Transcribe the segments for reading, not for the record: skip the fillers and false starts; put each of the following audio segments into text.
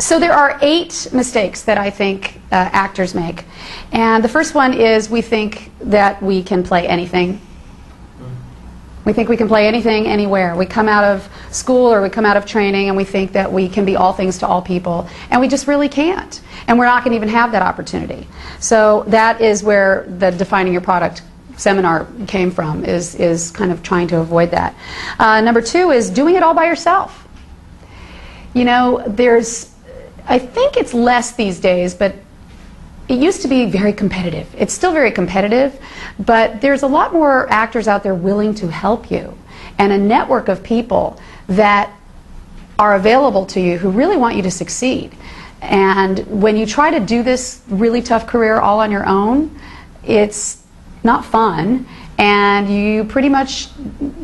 So there are 8 mistakes that I think actors make. And the first one is we think that we can play anything. We think we can play anything, anywhere. We come out of school or we come out of training and we think that we can be all things to all people. And we just really can't. And we're not going to even have that opportunity. So that is where the Defining Your Product seminar came from, is kind of trying to avoid that. Number 2 is doing it all by yourself. You know, I think it's less these days, but it used to be very competitive. It's still very competitive, but there's a lot more actors out there willing to help you, and a network of people that are available to you who really want you to succeed. And when you try to do this really tough career all on your own, it's not fun, and you pretty much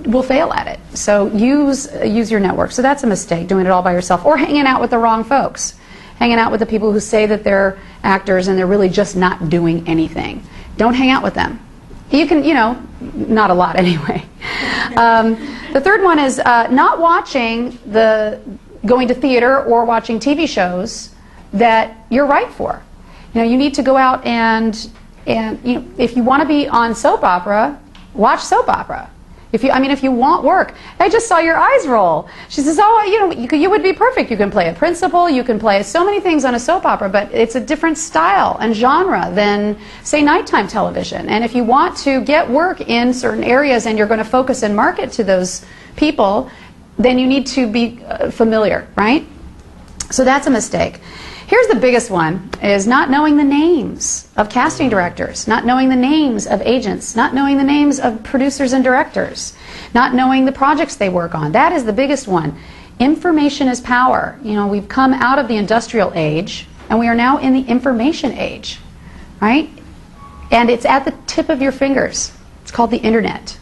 will fail at it. So use your network. So that's a mistake, doing it all by yourself, or hanging out with the wrong folks. Hanging out with the people who say that they're actors and they're really just not doing anything. Don't hang out with them. You can, you know, not a lot anyway. The third one is not going to theater or watching TV shows that you're right for. You know, you need to go out and you know, if you want to be on soap opera, watch soap opera. If you want work. I just saw your eyes roll. She says, oh, you know, you would be perfect. You can play a principal, you can play so many things on a soap opera, but it's a different style and genre than, say, nighttime television. And if you want to get work in certain areas and you're going to focus and market to those people, then you need to be familiar, right? So that's a mistake. Here's the biggest one, is not knowing the names of casting directors, not knowing the names of agents, not knowing the names of producers and directors, not knowing the projects they work on. That is the biggest one. Information is power. You know, we've come out of the industrial age, and we are now in the information age, right? And it's at the tip of your fingers. It's called the internet.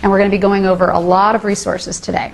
And we're going to be going over a lot of resources today.